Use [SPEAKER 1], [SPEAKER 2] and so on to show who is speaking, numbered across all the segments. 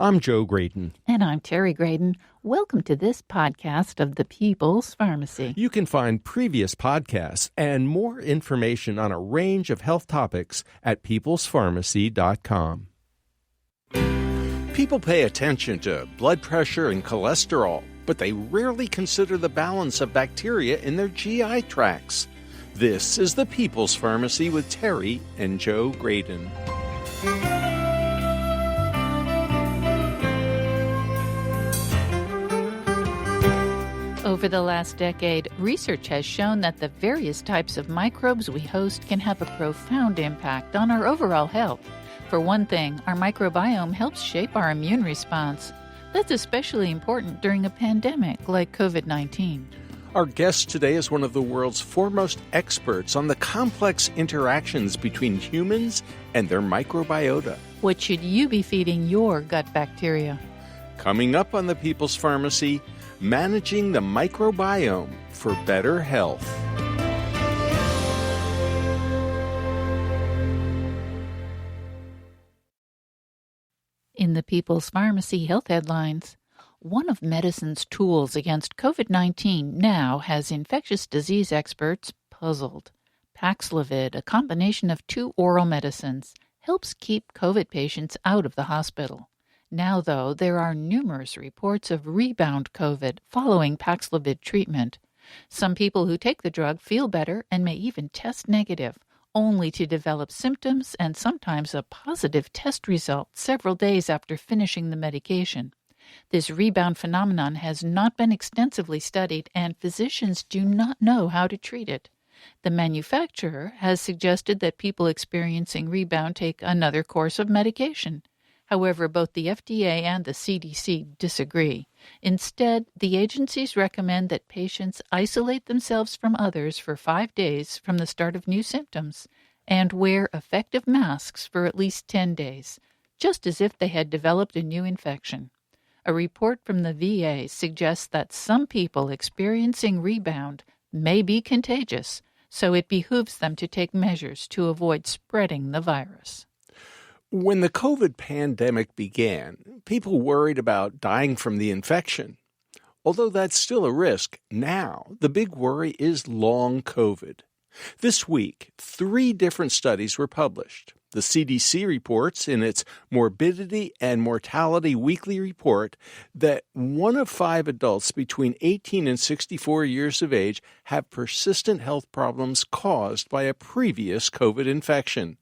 [SPEAKER 1] I'm Joe Graydon.
[SPEAKER 2] And I'm Terry Graydon. Welcome to this podcast of the People's Pharmacy.
[SPEAKER 1] You can find previous podcasts and more information on a range of health topics at peoplespharmacy.com. People pay attention to blood pressure and cholesterol, but they rarely consider the balance of bacteria in their GI tracts. This is the People's Pharmacy with Terry and Joe Graydon.
[SPEAKER 2] Over the last decade, research has shown that the various types of microbes we host can have a profound impact on our overall health. For one thing, our microbiome helps shape our immune response. That's especially important during a pandemic like COVID-19.
[SPEAKER 1] Our guest today is one of the world's foremost experts on the complex interactions between humans and their microbiota.
[SPEAKER 2] What should you be feeding your gut bacteria?
[SPEAKER 1] Coming up on the People's Pharmacy, managing the microbiome for better health.
[SPEAKER 2] In the People's Pharmacy Health Headlines, one of medicine's tools against COVID-19 now has infectious disease experts puzzled. Paxlovid, a combination of two oral medicines, helps keep COVID patients out of the hospital. Now, though, there are numerous reports of rebound COVID following Paxlovid treatment. Some people who take the drug feel better and may even test negative, only to develop symptoms and sometimes a positive test result several days after finishing the medication. This rebound phenomenon has not been extensively studied, and physicians do not know how to treat it. The manufacturer has suggested that people experiencing rebound take another course of medication. However, both the FDA and the CDC disagree. Instead, the agencies recommend that patients isolate themselves from others for 5 days from the start of new symptoms and wear effective masks for at least 10 days, just as if they had developed a new infection. A report from the VA suggests that some people experiencing rebound may be contagious, so it behooves them to take measures to avoid spreading the virus.
[SPEAKER 1] When the COVID pandemic began, people worried about dying from the infection. Although that's still a risk, now the big worry is long COVID. This week, 3 different studies were published. The CDC reports in its Morbidity and Mortality Weekly Report that 1 of 5 adults between 18 and 64 years of age have persistent health problems caused by a previous COVID infection.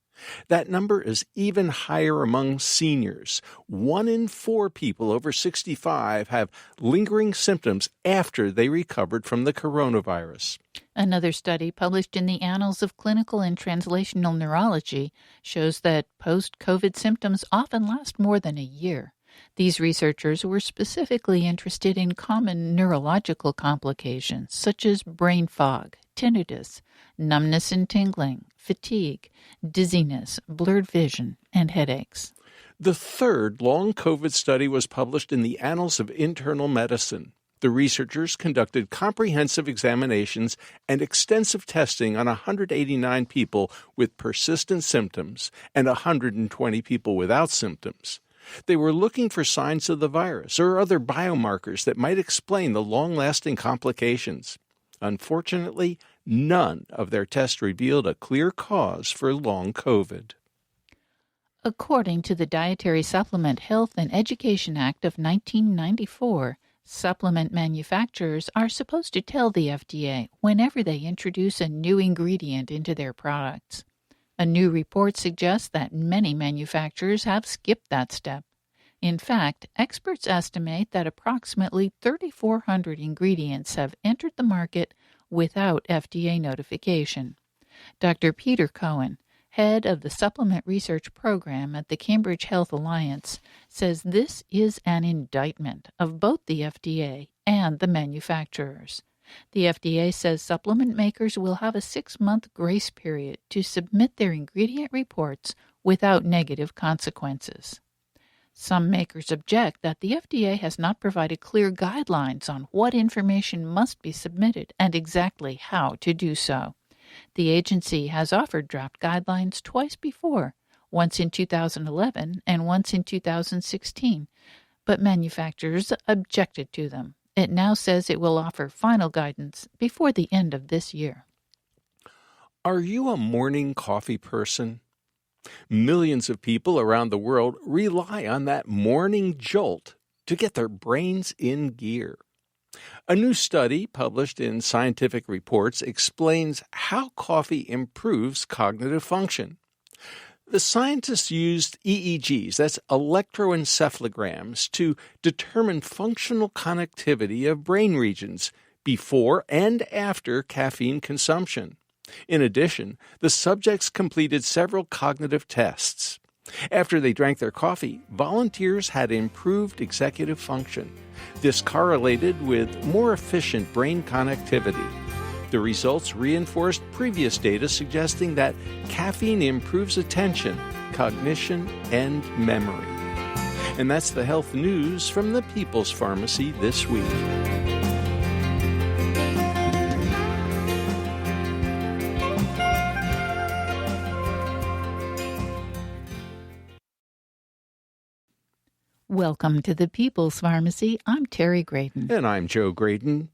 [SPEAKER 1] That number is even higher among seniors. 1 in 4 people over 65 have lingering symptoms after they recovered from the coronavirus.
[SPEAKER 2] Another study published in the Annals of Clinical and Translational Neurology shows that post-COVID symptoms often last more than a year. These researchers were specifically interested in common neurological complications such as brain fog, tinnitus, numbness and tingling, fatigue, dizziness, blurred vision, and headaches.
[SPEAKER 1] The third long COVID study was published in the Annals of Internal Medicine. The researchers conducted comprehensive examinations and extensive testing on 189 people with persistent symptoms and 120 people without symptoms. They were looking for signs of the virus or other biomarkers that might explain the long-lasting complications. Unfortunately, none of their tests revealed a clear cause for long COVID.
[SPEAKER 2] According to the Dietary Supplement Health and Education Act of 1994, supplement manufacturers are supposed to tell the FDA whenever they introduce a new ingredient into their products. A new report suggests that many manufacturers have skipped that step. In fact, experts estimate that approximately 3,400 ingredients have entered the market without FDA notification. Dr. Peter Cohen, head of the Supplement Research Program at the Cambridge Health Alliance, says this is an indictment of both the FDA and the manufacturers. The FDA says supplement makers will have a 6-month grace period to submit their ingredient reports without negative consequences. Some makers object that the FDA has not provided clear guidelines on what information must be submitted and exactly how to do so. The agency has offered draft guidelines twice before, once in 2011 and once in 2016, but manufacturers objected to them. It now says it will offer final guidance before the end of this year.
[SPEAKER 1] Are you a morning coffee person? Millions of people around the world rely on that morning jolt to get their brains in gear. A new study published in Scientific Reports explains how coffee improves cognitive function. The scientists used EEGs, that's electroencephalograms, to determine functional connectivity of brain regions before and after caffeine consumption. In addition, the subjects completed several cognitive tests. After they drank their coffee, volunteers had improved executive function. This correlated with more efficient brain connectivity. The results reinforced previous data suggesting that caffeine improves attention, cognition, and memory. And that's the health news from the People's Pharmacy this week.
[SPEAKER 2] Welcome to the People's Pharmacy. I'm Terry Graydon.
[SPEAKER 1] And I'm Joe Graydon.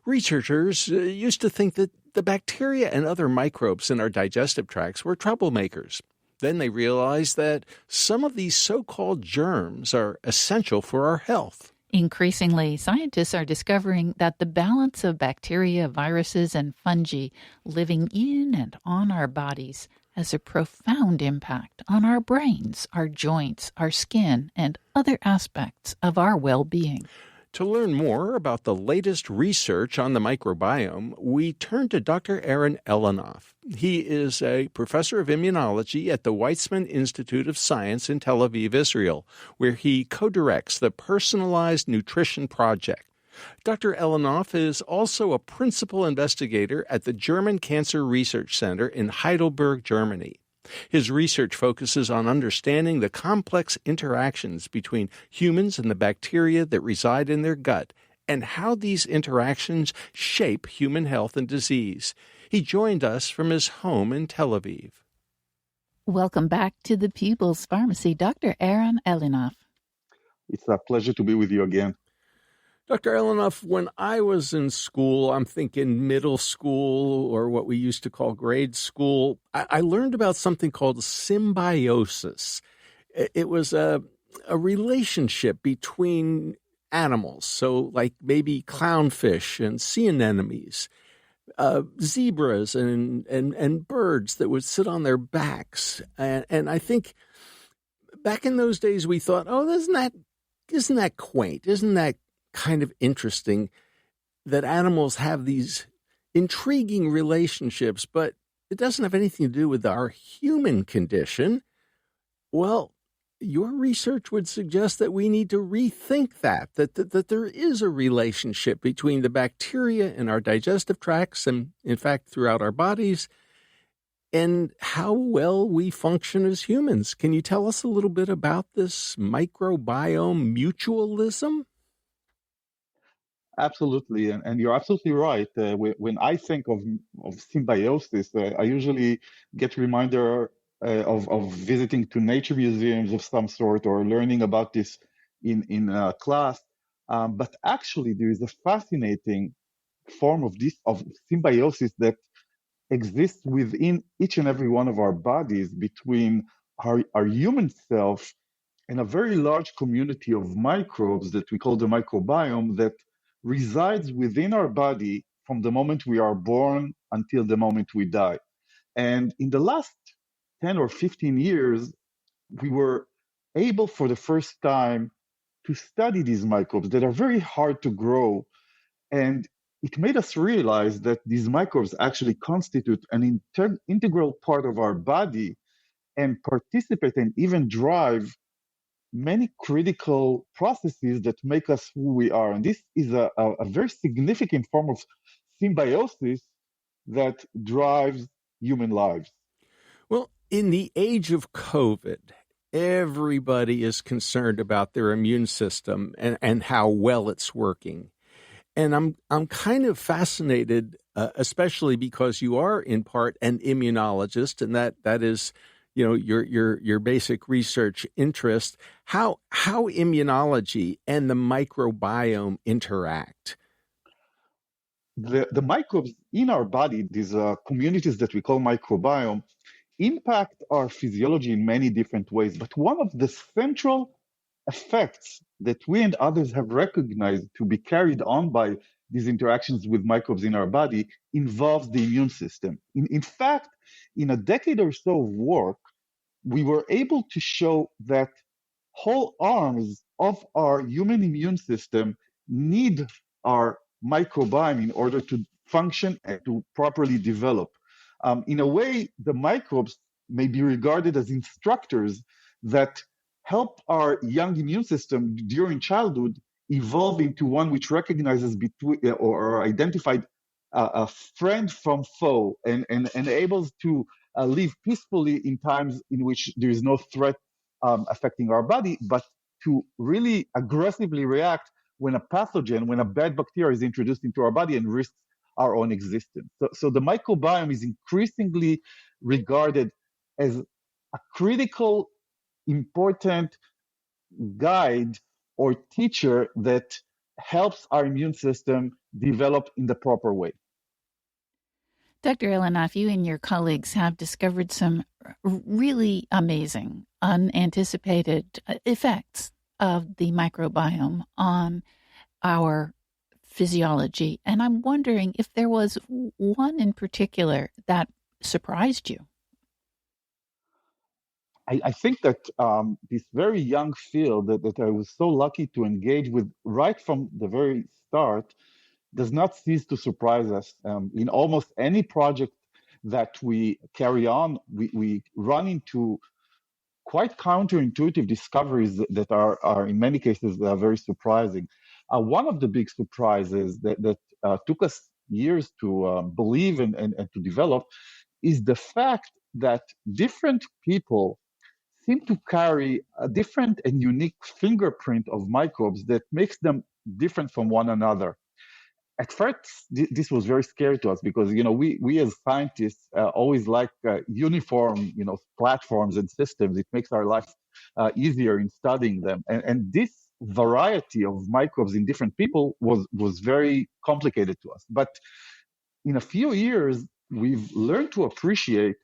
[SPEAKER 1] Researchers used to think that the bacteria and other microbes in our digestive tracts were troublemakers. Then they realized that some of these so-called germs are essential for our health.
[SPEAKER 2] Increasingly, scientists are discovering that the balance of bacteria, viruses, and fungi living in and on our bodies has a profound impact on our brains, our joints, our skin, and other aspects of our well-being.
[SPEAKER 1] To learn more about the latest research on the microbiome, we turn to Dr. Aaron Elinoff. He is a professor of immunology at the Weizmann Institute of Science in Tel Aviv, Israel, where he co-directs the Personalized Nutrition Project. Dr. Elinoff is also a principal investigator at the German Cancer Research Center in Heidelberg, Germany. His research focuses on understanding the complex interactions between humans and the bacteria that reside in their gut and how these interactions shape human health and disease. He joined us from his home in Tel Aviv.
[SPEAKER 2] Welcome back to the People's Pharmacy, Dr. Aaron Elinoff.
[SPEAKER 3] It's a pleasure to be with you again.
[SPEAKER 1] Dr. Elinoff, when I was in school, I'm thinking middle school or what we used to call grade school, I learned about something called symbiosis. It was a relationship between animals, so like maybe clownfish and sea anemones, zebras and birds that would sit on their backs. And I think back in those days we thought, oh, isn't that quaint? Isn't that kind of interesting that animals have these intriguing relationships, but it doesn't have anything to do with our human condition? Well, your research would suggest that we need to rethink that there is a relationship between the bacteria in our digestive tracts and, in fact, throughout our bodies, and how well we function as humans. Can you tell us a little bit about this microbiome mutualism?
[SPEAKER 3] Absolutely, and you're absolutely right. When I think of symbiosis, I usually get reminder of visiting to nature museums of some sort or learning about this in class. But actually, there is a fascinating form of symbiosis that exists within each and every one of our bodies between our human self and a very large community of microbes that we call the microbiome that resides within our body from the moment we are born until the moment we die. And in the last 10 or 15 years, we were able for the first time to study these microbes that are very hard to grow. And it made us realize that these microbes actually constitute an integral part of our body and participate and even drive many critical processes that make us who we are. And this is a very significant form of symbiosis that drives human lives.
[SPEAKER 1] Well, in the age of COVID, everybody is concerned about their immune system and how well it's working. And I'm kind of fascinated, especially because you are in part an immunologist, and that is your basic research interest, how immunology and the microbiome interact.
[SPEAKER 3] The microbes in our body, these communities that we call microbiome, impact our physiology in many different ways. But one of the central effects that we and others have recognized to be carried on by these interactions with microbes in our body involves the immune system. In fact, in a decade or so of work, we were able to show that whole arms of our human immune system need our microbiome in order to function and to properly develop. In a way, the microbes may be regarded as instructors that help our young immune system during childhood evolve into one which recognizes between or identified a friend from foe and enables to live peacefully in times in which there is no threat affecting our body, but to really aggressively react when a pathogen, when a bad bacteria is introduced into our body and risks our own existence. So the microbiome is increasingly regarded as a critical, important guide or teacher that helps our immune system develop in the proper way.
[SPEAKER 2] Dr. Elanoff, you and your colleagues have discovered some really amazing, unanticipated effects of the microbiome on our physiology. And I'm wondering if there was one in particular that surprised you.
[SPEAKER 3] I think that this very young field that I was so lucky to engage with right from the very start does not cease to surprise us. In almost any project that we carry on, we run into quite counterintuitive discoveries that are in many cases very surprising. One of the big surprises that took us years to believe and to develop is the fact that different people seem to carry a different and unique fingerprint of microbes that makes them different from one another. At first, this was very scary to us because we as scientists always like uniform platforms and systems. It makes our life easier in studying them, and this variety of microbes in different people was very complicated to us. But in a few years, we've learned to appreciate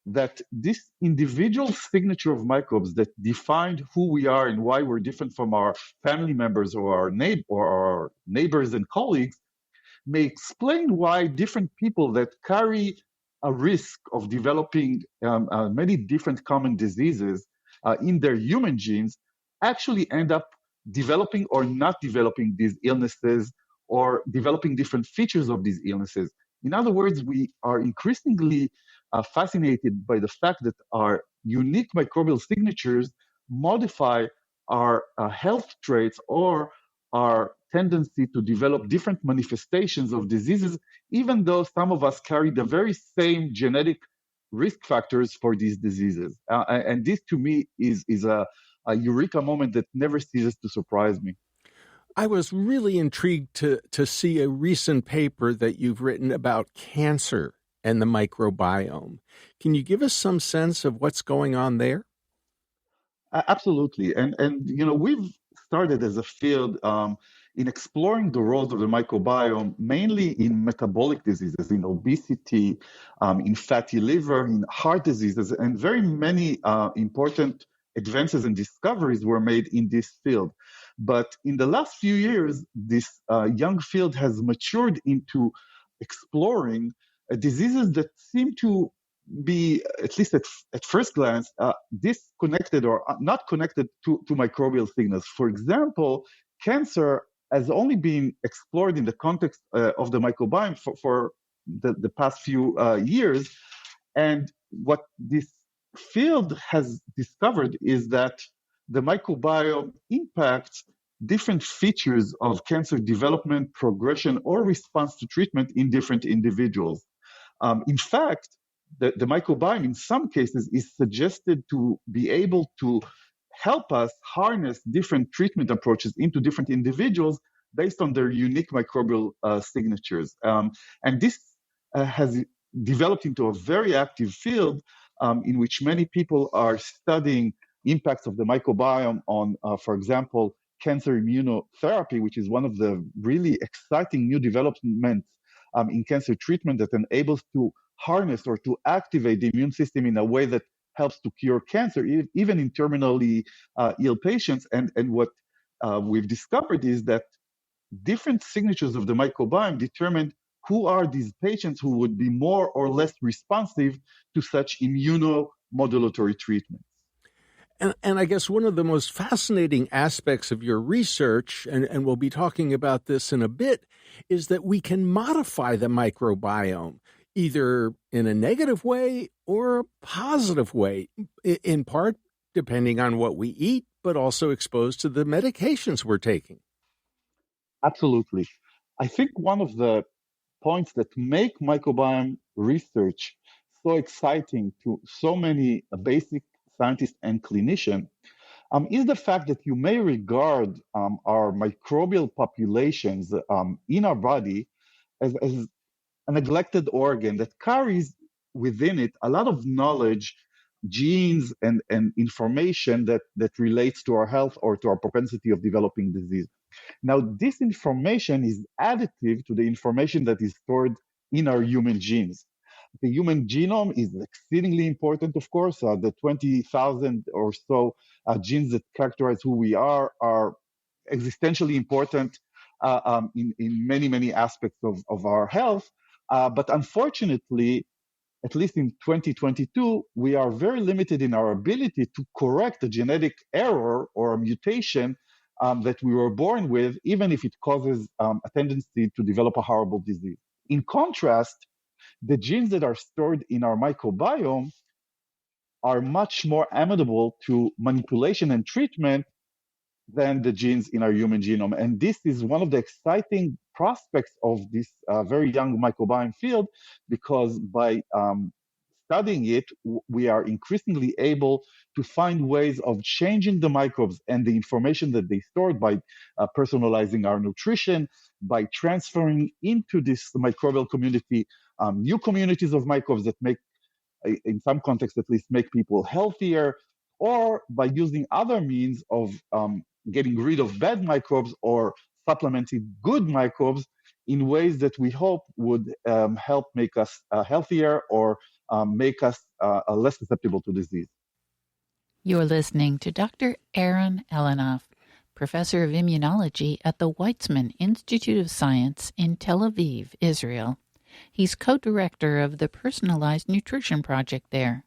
[SPEAKER 3] that this individual signature of microbes that defined who we are and why we're different from our family members or our neighbors and colleagues may explain why different people that carry a risk of developing many different common diseases in their human genes actually end up developing or not developing these illnesses or developing different features of these illnesses. In other words, we are increasingly fascinated by the fact that our unique microbial signatures modify our health traits or our tendency to develop different manifestations of diseases, even though some of us carry the very same genetic risk factors for these diseases. And this, to me, is a eureka moment that never ceases to surprise me.
[SPEAKER 1] I was really intrigued to see a recent paper that you've written about cancer and the microbiome. Can you give us some sense of what's going on there?
[SPEAKER 3] Absolutely. And we've started as a field in exploring the roles of the microbiome, mainly in metabolic diseases, in obesity, in fatty liver, in heart diseases, and very many important advances and discoveries were made in this field. But in the last few years, this young field has matured into exploring diseases that seem to be, at least at first glance, disconnected or not connected to microbial signals. For example, cancer has only been explored in the context of the microbiome for the past few years. And what this field has discovered is that the microbiome impacts different features of cancer development, progression, or response to treatment in different individuals. In fact, the microbiome in some cases is suggested to be able to help us harness different treatment approaches into different individuals based on their unique microbial signatures. And this has developed into a very active field in which many people are studying impacts of the microbiome on, for example, cancer immunotherapy, which is one of the really exciting new developments in cancer treatment that enables to harness or to activate the immune system in a way that helps to cure cancer, even in terminally ill patients. And what we've discovered is that different signatures of the microbiome determine who are these patients who would be more or less responsive to such immunomodulatory treatments.
[SPEAKER 1] And I guess one of the most fascinating aspects of your research, and we'll be talking about this in a bit, is that we can modify the microbiome, either in a negative way or a positive way, in part depending on what we eat, but also exposed to the medications we're taking.
[SPEAKER 3] Absolutely. I think one of the points that make microbiome research so exciting to so many basic scientists and clinicians is the fact that you may regard our microbial populations in our body as a neglected organ that carries within it a lot of knowledge, genes, and information that relates to our health or to our propensity of developing disease. Now, this information is additive to the information that is stored in our human genes. The human genome is exceedingly important, of course. The 20,000 or so genes that characterize who we are existentially important in many, many aspects of our health. But unfortunately, at least in 2022, we are very limited in our ability to correct a genetic error or a mutation that we were born with, even if it causes a tendency to develop a horrible disease. In contrast, the genes that are stored in our microbiome are much more amenable to manipulation and treatment than the genes in our human genome. And this is one of the exciting prospects of this very young microbiome field, because by studying it, we are increasingly able to find ways of changing the microbes and the information that they stored by personalizing our nutrition, by transferring into this microbial community new communities of microbes that make, in some contexts at least, make people healthier, or by using other means of getting rid of bad microbes or supplementing good microbes in ways that we hope would help make us healthier or make us less susceptible to disease.
[SPEAKER 2] You're listening to Dr. Aaron Elinoff, professor of immunology at the Weizmann Institute of Science in Tel Aviv, Israel. He's co-director of the Personalized Nutrition Project there.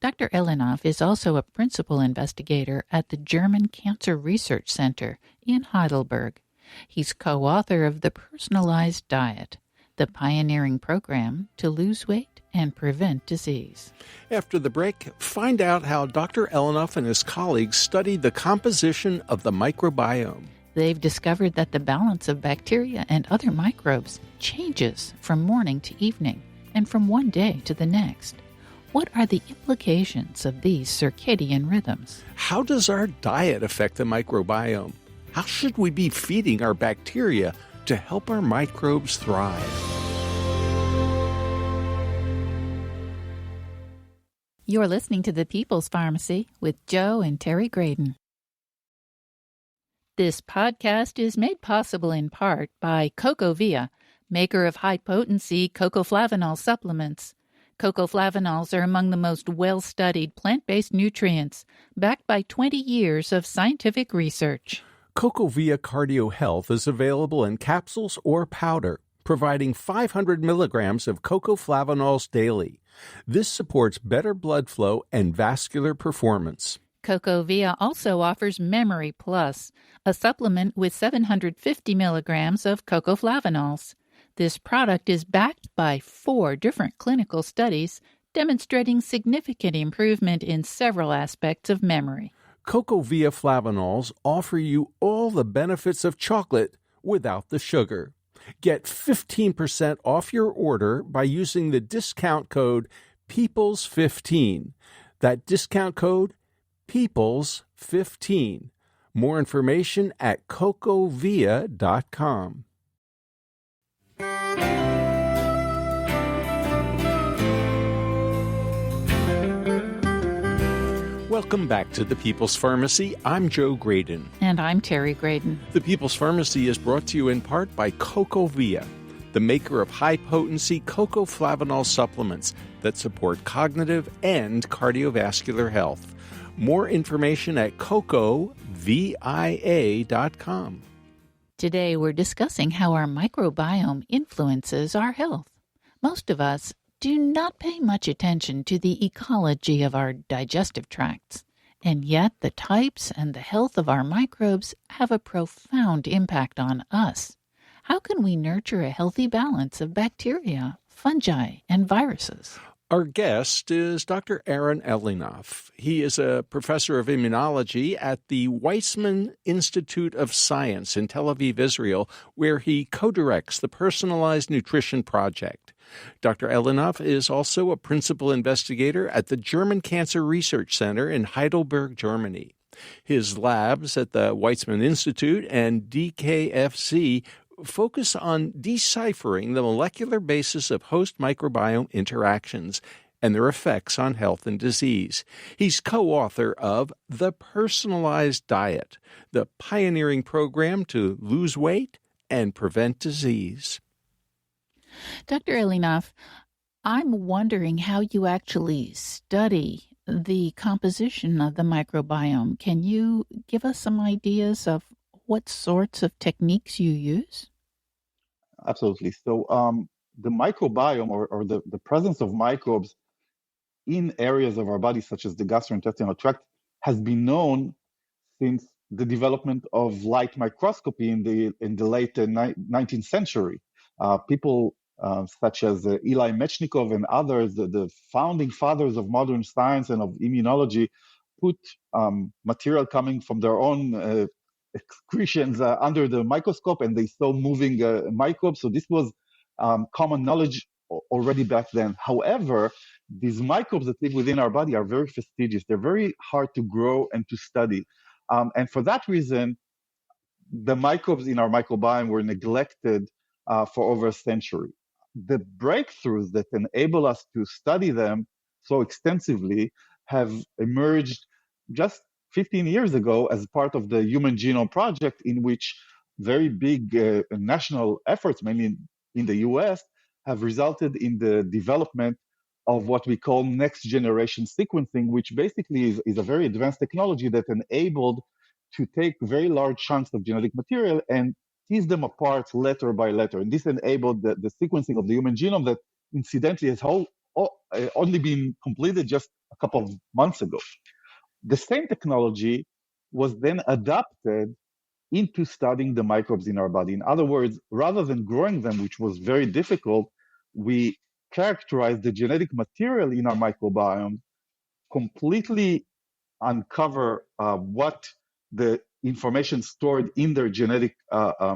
[SPEAKER 2] Dr. Elinoff is also a principal investigator at the German Cancer Research Center in Heidelberg. He's co-author of The Personalized Diet, the pioneering program to lose weight and prevent disease.
[SPEAKER 1] After the break, find out how Dr. Elinoff and his colleagues studied the composition of the microbiome.
[SPEAKER 2] They've discovered that the balance of bacteria and other microbes changes from morning to evening and from one day to the next. What are the implications of these circadian rhythms?
[SPEAKER 1] How does our diet affect the microbiome? How should we be feeding our bacteria to help our microbes thrive?
[SPEAKER 2] You're listening to The People's Pharmacy with Joe and Terry Graydon. This podcast is made possible in part by CocoVia, maker of high-potency cocoflavanol supplements. Cocoflavanols are among the most well-studied plant-based nutrients, backed by 20 years of scientific research.
[SPEAKER 1] CocoVia Cardio Health is available in capsules or powder, providing 500 milligrams of cocoflavanols daily. This supports better blood flow and vascular performance.
[SPEAKER 2] CocoVia also offers Memory Plus, a supplement with 750 milligrams of cocoflavanols. This product is backed by 4 different clinical studies demonstrating significant improvement in several aspects of memory.
[SPEAKER 1] CocoVia Flavanols offer you all the benefits of chocolate without the sugar. Get 15% off your order by using the discount code PEOPLES15. That discount code, PEOPLES15. More information at cocovia.com. Welcome back to the People's Pharmacy. I'm Joe Graydon.
[SPEAKER 2] And I'm Terry Graydon.
[SPEAKER 1] The People's Pharmacy is brought to you in part by CocoVia, the maker of high-potency cocoa flavanol supplements that support cognitive and cardiovascular health. More information at cocovia.com.
[SPEAKER 2] Today we're discussing how our microbiome influences our health. Most of us do not pay much attention to the ecology of our digestive tracts, and yet the types and the health of our microbes have a profound impact on us. How can we nurture a healthy balance of bacteria, fungi, and viruses?
[SPEAKER 1] Our guest is Dr. Aaron Elinoff. He is a professor of immunology at the Weizmann Institute of Science in Tel Aviv, Israel, where he co-directs the Personalized Nutrition Project. Dr. Elinoff is also a principal investigator at the German Cancer Research Center in Heidelberg, Germany. His labs at the Weizmann Institute and DKFZ focus on deciphering the molecular basis of host microbiome interactions and their effects on health and disease. He's co-author of The Personalized Diet, the pioneering program to lose weight and prevent disease.
[SPEAKER 2] Dr. Elinoff, I'm wondering how you actually study the composition of the microbiome. Can you give us some ideas of what sorts of techniques you use?
[SPEAKER 3] Absolutely. So the microbiome or the presence of microbes in areas of our body, such as the gastrointestinal tract, has been known since the development of light microscopy in the late 19th century. People such as Eli Mechnikov and others, the founding fathers of modern science and of immunology, put material coming from their own excretions under the microscope, and they saw moving microbes. So this was common knowledge already back then. However, these microbes that live within our body are very fastidious. They're very hard to grow and to study. And for that reason, the microbes in our microbiome were neglected for over a century. The breakthroughs that enable us to study them so extensively have emerged just 15 years ago as part of the Human Genome Project, in which very big national efforts, mainly in the US, have resulted in the development of what we call next generation sequencing, which basically is a very advanced technology that enabled to take very large chunks of genetic material and tease them apart letter by letter. And this enabled the sequencing of the human genome that incidentally has only been completed just a couple of months ago. The same technology was then adapted into studying the microbes in our body. In other words, rather than growing them, which was very difficult, we characterized the genetic material in our microbiome, completely uncover what the information stored in their genetic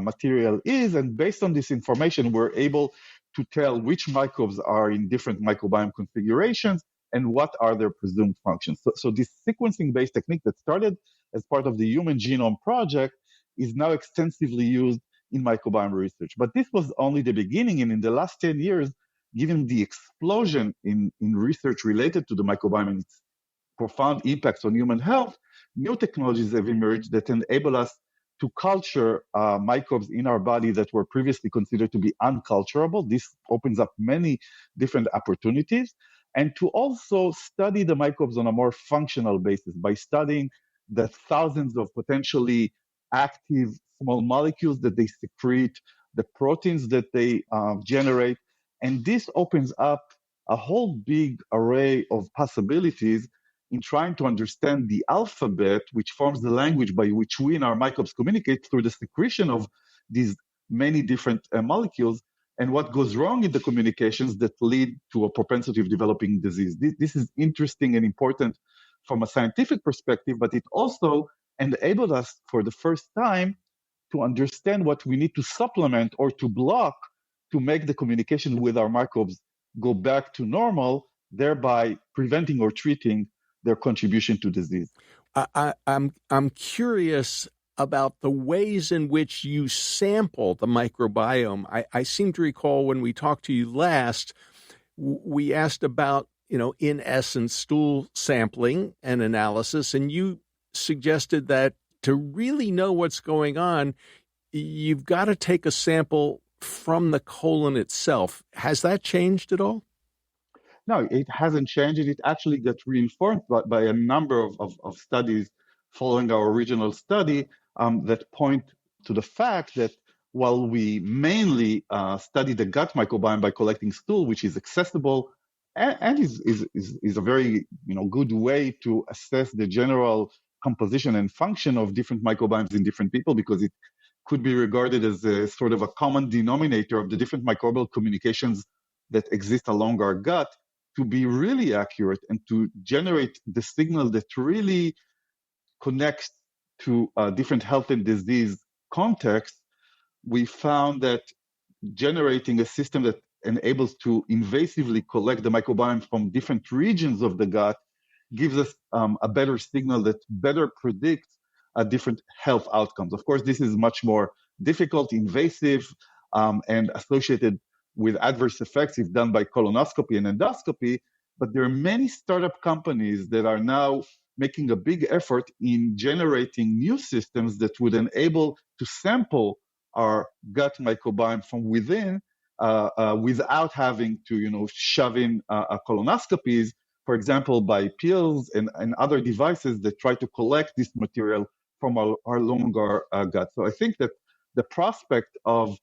[SPEAKER 3] material is, and based on this information, we're able to tell which microbes are in different microbiome configurations and what are their presumed functions. So this sequencing-based technique that started as part of the Human Genome Project is now extensively used in microbiome research. But this was only the beginning, and in the last 10 years, given the explosion in research related to the microbiome and its profound impacts on human health, new technologies have emerged that enable us to culture microbes in our body that were previously considered to be unculturable. This opens up many different opportunities. And to also study the microbes on a more functional basis by studying the thousands of potentially active small molecules that they secrete, the proteins that they generate. And this opens up a whole big array of possibilities in trying to understand the alphabet, which forms the language by which we and our microbes communicate through the secretion of these many different molecules, and what goes wrong in the communications that lead to a propensity of developing disease. This is interesting and important from a scientific perspective, but it also enabled us for the first time to understand what we need to supplement or to block to make the communication with our microbes go back to normal, thereby preventing or treating their contribution to disease.
[SPEAKER 1] I'm curious about the ways in which you sample the microbiome. I seem to recall when we talked to you last, we asked about in essence, stool sampling and analysis. And you suggested that to really know what's going on, you've got to take a sample from the colon itself. Has that changed at all?
[SPEAKER 3] No, it hasn't changed. It actually got reinforced by a number of studies following our original study that point to the fact that while we mainly study the gut microbiome by collecting stool, which is accessible and is a very good way to assess the general composition and function of different microbiomes in different people, because it could be regarded as a sort of a common denominator of the different microbial communications that exist along our gut, to be really accurate and to generate the signal that really connects to different health and disease contexts. We found that generating a system that enables to invasively collect the microbiome from different regions of the gut gives us a better signal that better predicts different health outcomes. Of course, this is much more difficult, invasive, and associated with adverse effects if done by colonoscopy and endoscopy. But there are many startup companies that are now making a big effort in generating new systems that would enable to sample our gut microbiome from within without having to shove in colonoscopies, for example, by pills and other devices that try to collect this material from our longer gut. So I think that the prospect of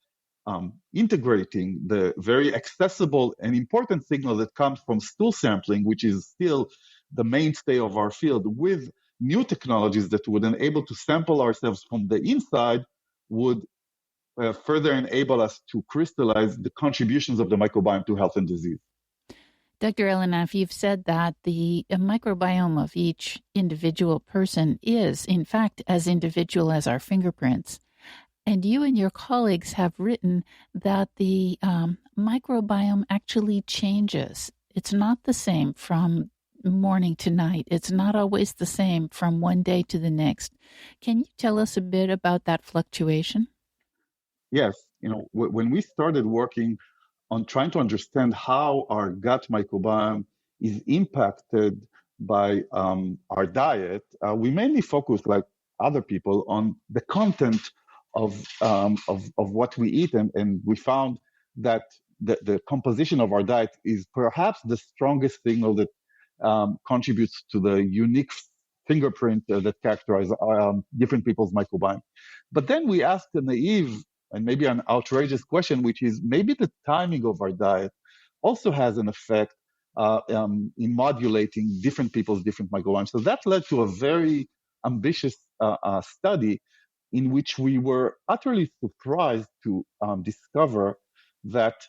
[SPEAKER 3] integrating the very accessible and important signal that comes from stool sampling, which is still the mainstay of our field, with new technologies that would enable to sample ourselves from the inside, would further enable us to crystallize the contributions of the microbiome to health and disease.
[SPEAKER 2] Dr. Elinoff, you've said that the microbiome of each individual person is, in fact, as individual as our fingerprints. And you and your colleagues have written that the microbiome actually changes. It's not the same from morning to night. It's not always the same from one day to the next. Can you tell us a bit about that fluctuation?
[SPEAKER 3] Yes. When we started working on trying to understand how our gut microbiome is impacted by our diet, we mainly focus, like other people, on the content of what we eat, and we found that the composition of our diet is perhaps the strongest signal that contributes to the unique fingerprint that characterizes different people's microbiome. But then we asked a naive and maybe an outrageous question, which is maybe the timing of our diet also has an effect in modulating different people's different microbiomes. So that led to a very ambitious study in which we were utterly surprised to discover that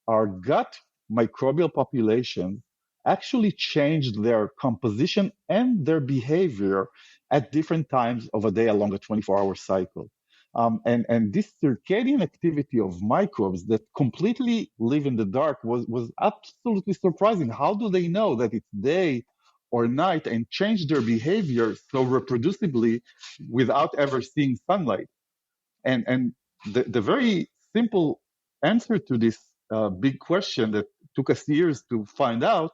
[SPEAKER 3] our gut microbial populations actually changed their composition and their behavior at different times of a day along a 24-hour cycle. And this circadian activity of microbes that completely live in the dark was absolutely surprising. How do they know that it's day or night and change their behavior so reproducibly without ever seeing sunlight? And the very simple answer to this big question that took us years to find out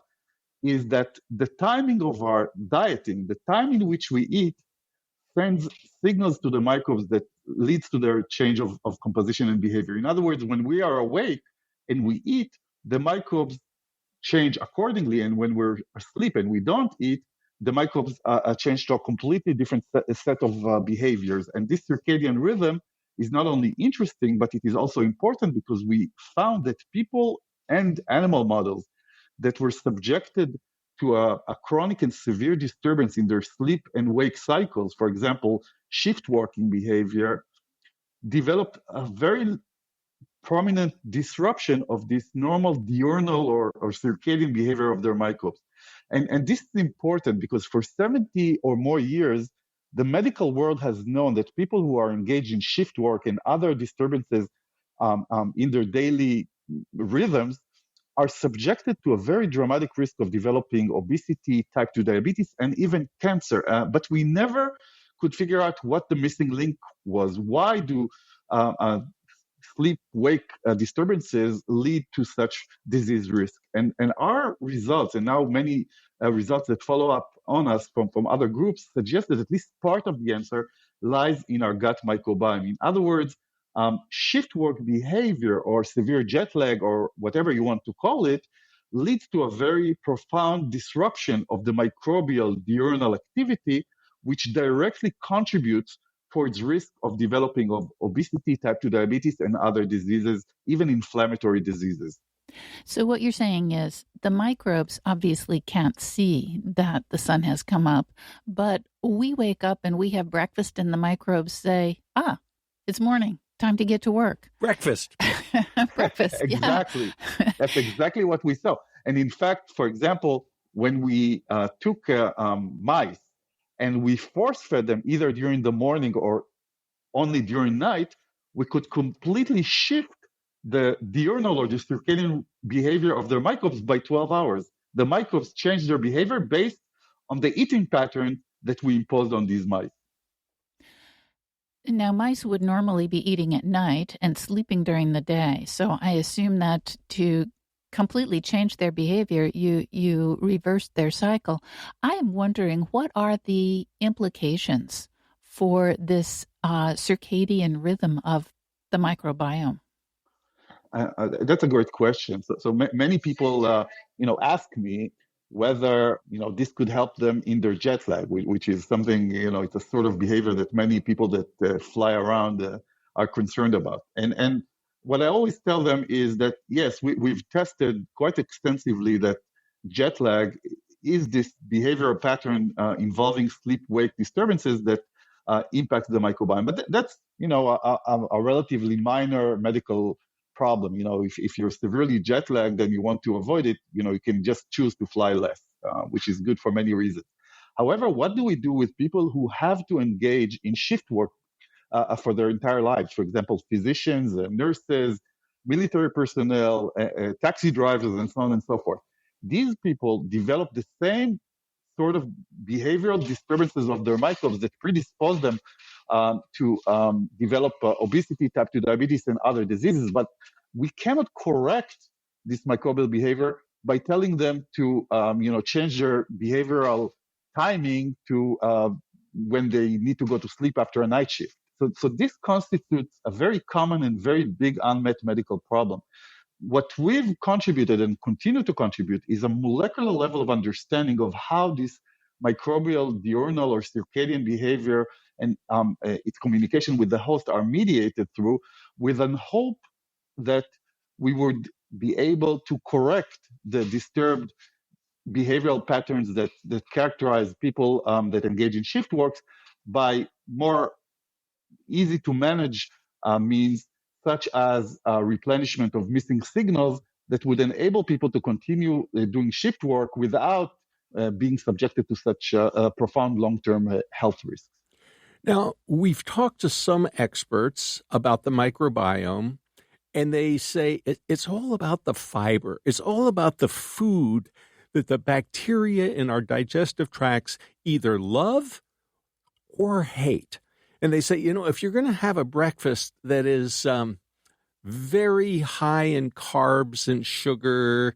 [SPEAKER 3] is that the timing of our dieting, the time in which we eat, sends signals to the microbes that leads to their change of composition and behavior. In other words, when we are awake and we eat, the microbes change accordingly. And when we're asleep and we don't eat, the microbes change to a completely different set of behaviors. And this circadian rhythm is not only interesting, but it is also important because we found that people and animal models that were subjected to a chronic and severe disturbance in their sleep and wake cycles, for example, shift working behavior, developed a very prominent disruption of this normal diurnal or circadian behavior of their microbes. And this is important because for 70 or more years, the medical world has known that people who are engaged in shift work and other disturbances in their daily rhythms are subjected to a very dramatic risk of developing obesity, type 2 diabetes, and even cancer. But we never could figure out what the missing link was. Why do sleep-wake disturbances lead to such disease risk. And our results, and now many results that follow up on us from other groups, suggest that at least part of the answer lies in our gut microbiome. In other words, shift work behavior or severe jet lag or whatever you want to call it leads to a very profound disruption of the microbial diurnal activity, which directly contributes towards risk of developing of obesity, type 2 diabetes, and other diseases, even inflammatory diseases.
[SPEAKER 2] So what you're saying is the microbes obviously can't see that the sun has come up, but we wake up and we have breakfast and the microbes say, it's morning, time to get to work.
[SPEAKER 1] Breakfast.
[SPEAKER 2] Breakfast,
[SPEAKER 3] exactly.
[SPEAKER 2] Yeah.
[SPEAKER 3] That's exactly what we saw. And in fact, for example, when we took mice and we force-fed them either during the morning or only during night, we could completely shift the diurnal or the circadian behavior of their microbes by 12 hours. The microbes changed their behavior based on the eating pattern that we imposed on these mice.
[SPEAKER 2] Now, mice would normally be eating at night and sleeping during the day. So I assume that to completely change their behavior, you reversed their cycle. I am wondering, what are the implications for this circadian rhythm of the microbiome?
[SPEAKER 3] That's a great question. So many people, ask me whether, this could help them in their jet lag, which is something, it's a sort of behavior that many people that fly around are concerned about. And what I always tell them is that, yes, we've tested quite extensively that jet lag is this behavioral pattern involving sleep-wake disturbances that impacts the microbiome. But that's, a relatively minor medical problem. If you're severely jet lagged and you want to avoid it, you can just choose to fly less, which is good for many reasons. However, what do we do with people who have to engage in shift work for their entire lives? For example, physicians, nurses, military personnel, taxi drivers, and so on and so forth. These people develop the same sort of behavioral disturbances of their microbes that predispose them to develop obesity, type 2 diabetes, and other diseases. But we cannot correct this microbial behavior by telling them to, change their behavioral timing to when they need to go to sleep after a night shift. So this constitutes a very common and very big unmet medical problem. What we've contributed and continue to contribute is a molecular level of understanding of how this microbial diurnal or circadian behavior and its communication with the host are mediated through, with a hope that we would be able to correct the disturbed behavioral patterns that characterize people that engage in shift works by more easy to manage means such as replenishment of missing signals that would enable people to continue doing shift work without being subjected to such profound long-term health risks.
[SPEAKER 1] Now, we've talked to some experts about the microbiome, and they say it's all about the fiber. It's all about the food that the bacteria in our digestive tracts either love or hate. And they say, if you're going to have a breakfast that is very high in carbs and sugar,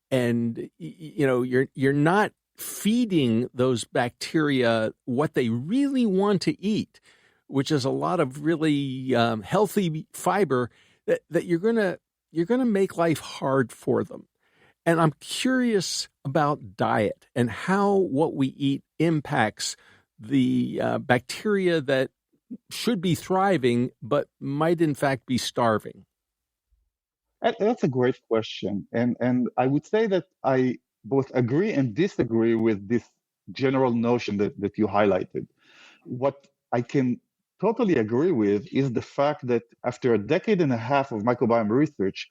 [SPEAKER 1] and you're not feeding those bacteria what they really want to eat, which is a lot of really healthy fiber, that you're gonna make life hard for them. And I'm curious about diet and how what we eat impacts the bacteria that should be thriving, but might in fact be starving.
[SPEAKER 3] That's a great question. And I would say that I both agree and disagree with this general notion that you highlighted. What I can totally agree with is the fact that after a decade and a half of microbiome research,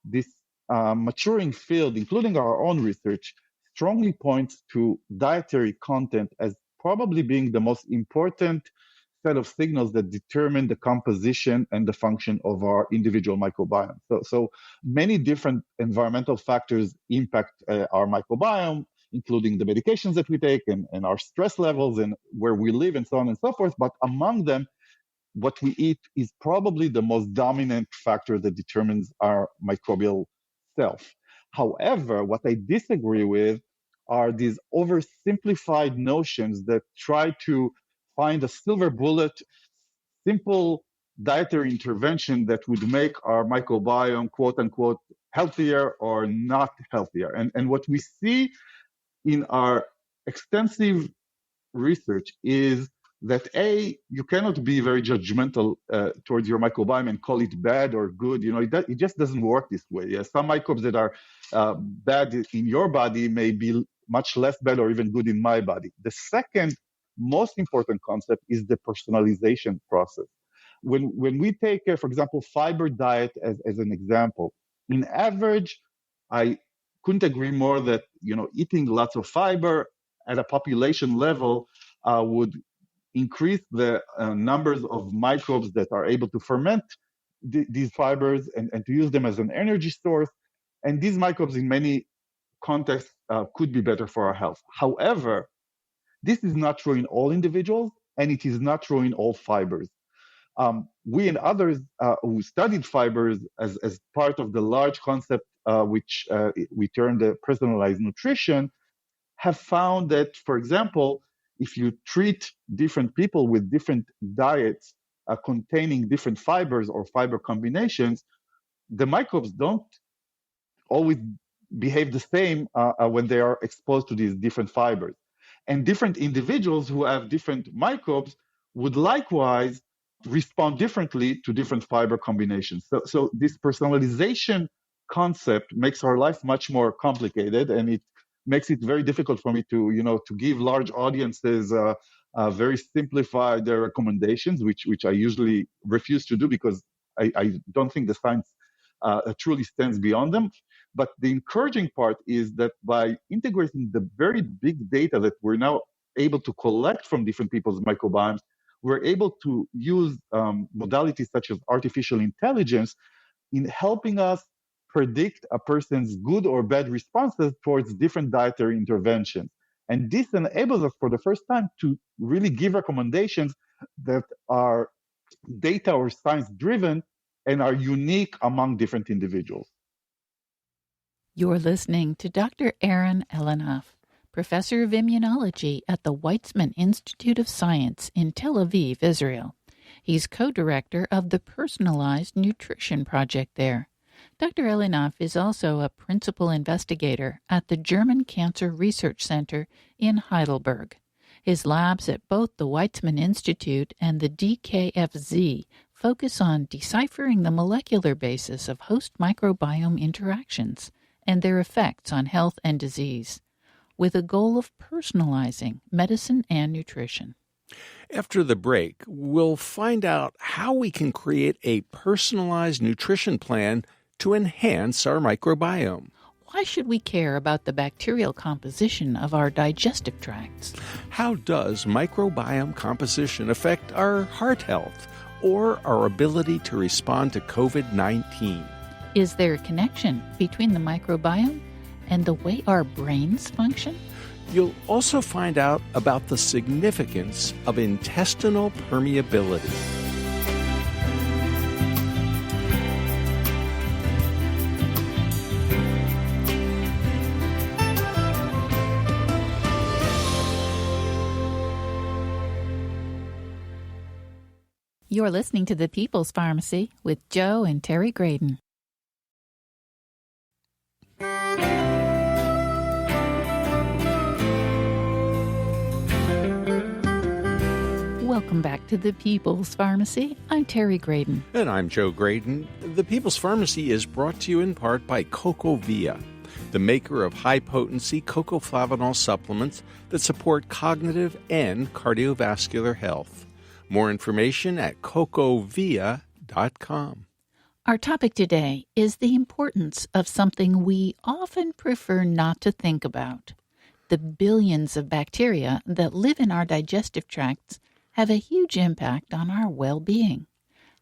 [SPEAKER 3] this maturing field, including our own research, strongly points to dietary content as probably being the most important set of signals that determine the composition and the function of our individual microbiome. So many different environmental factors impact our microbiome, including the medications that we take and our stress levels and where we live and so on and so forth. But among them, what we eat is probably the most dominant factor that determines our microbial self. However, what I disagree with are these oversimplified notions that try to find a silver bullet, simple dietary intervention that would make our microbiome, quote unquote, healthier or not healthier. And what we see in our extensive research is that you cannot be very judgmental towards your microbiome and call it bad or good. It just doesn't work this way. Yeah, some microbes that are bad in your body may be much less bad or even good in my body. The second most important concept is the personalization process. When we take, for example, fiber diet as an example, in average, I couldn't agree more that eating lots of fiber at a population level would increase the numbers of microbes that are able to ferment these fibers and to use them as an energy source. And these microbes in many contexts could be better for our health. However, this is not true in all individuals, and it is not true in all fibers. We and others who studied fibers as part of the large concept which we term the personalized nutrition have found that, for example, if you treat different people with different diets containing different fibers or fiber combinations, the microbes don't always behave the same when they are exposed to these different fibers. And different individuals who have different microbes would likewise respond differently to different fiber combinations. So this personalization concept makes our life much more complicated, and it makes it very difficult for me to give large audiences very simplified recommendations, which I usually refuse to do because I don't think the science truly stands beyond them. But the encouraging part is that by integrating the very big data that we're now able to collect from different people's microbiomes, we're able to use modalities such as artificial intelligence in helping us predict a person's good or bad responses towards different dietary interventions. And this enables us for the first time to really give recommendations that are data or science driven and are unique among different individuals.
[SPEAKER 2] You're listening to Dr. Aaron Elinoff, Professor of Immunology at the Weizmann Institute of Science in Tel Aviv, Israel. He's co-director of the Personalized Nutrition Project there. Dr. Elinoff is also a principal investigator at the German Cancer Research Center in Heidelberg. His labs at both the Weizmann Institute and the DKFZ focus on deciphering the molecular basis of host microbiome interactions and their effects on health and disease, with a goal of personalizing medicine and nutrition.
[SPEAKER 1] After the break, we'll find out how we can create a personalized nutrition plan to enhance our microbiome.
[SPEAKER 2] Why should we care about the bacterial composition of our digestive tracts?
[SPEAKER 1] How does microbiome composition affect our heart health or our ability to respond to COVID-19?
[SPEAKER 2] Is there a connection between the microbiome and the way our brains function?
[SPEAKER 1] You'll also find out about the significance of intestinal permeability.
[SPEAKER 2] You're listening to The People's Pharmacy with Joe and Terry Graydon. Welcome back to The People's Pharmacy. I'm Terry Graydon.
[SPEAKER 1] And I'm Joe Graydon. The People's Pharmacy is brought to you in part by CocoVia, the maker of high-potency cocoflavanol supplements that support cognitive and cardiovascular health. More information at cocovia.com.
[SPEAKER 2] Our topic today is the importance of something we often prefer not to think about. The billions of bacteria that live in our digestive tracts have a huge impact on our well-being.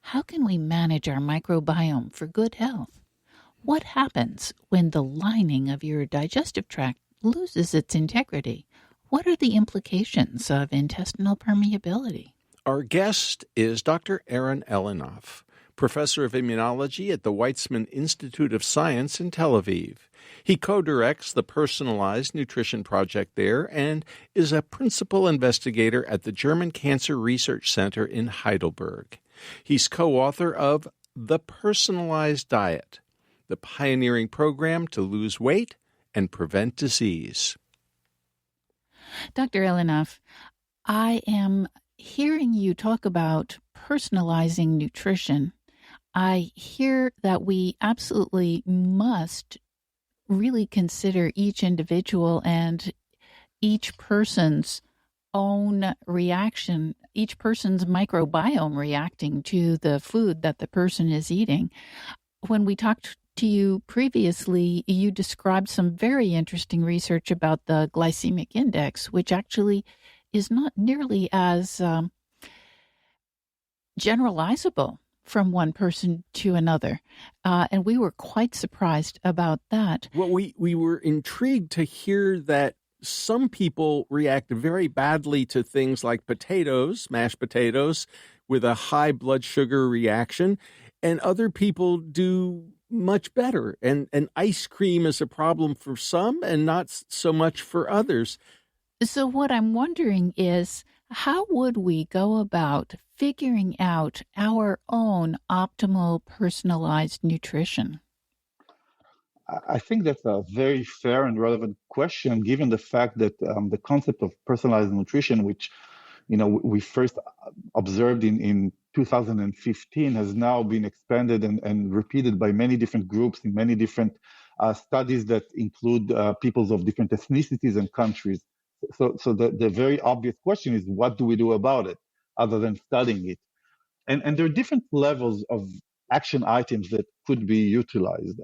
[SPEAKER 2] How can we manage our microbiome for good health? What happens when the lining of your digestive tract loses its integrity? What are the implications of intestinal permeability?
[SPEAKER 1] Our guest is Dr. Aaron Elinoff, professor of immunology at the Weizmann Institute of Science in Tel Aviv. He co-directs the Personalized Nutrition Project there and is a principal investigator at the German Cancer Research Center in Heidelberg. He's co-author of The Personalized Diet, the pioneering program to lose weight and prevent disease.
[SPEAKER 2] Dr. Elinoff, I am hearing you talk about personalizing nutrition. I hear that we absolutely must really consider each individual and each person's own reaction, each person's microbiome reacting to the food that the person is eating. When we talked to you previously, you described some very interesting research about the glycemic index, which actually is not nearly as generalizable from one person to another. And we were quite surprised about that.
[SPEAKER 1] Well, we were intrigued to hear that some people react very badly to things like potatoes, mashed potatoes, with a high blood sugar reaction, and other people do much better. And ice cream is a problem for some and not so much for others.
[SPEAKER 2] So what I'm wondering is, how would we go about figuring out our own optimal personalized nutrition?
[SPEAKER 3] I think that's a very fair and relevant question, given the fact that the concept of personalized nutrition, which we first observed in 2015, has now been expanded and repeated by many different groups in many different studies that include peoples of different ethnicities and countries. So the very obvious question is, what do we do about it other than studying it? And there are different levels of action items that could be utilized.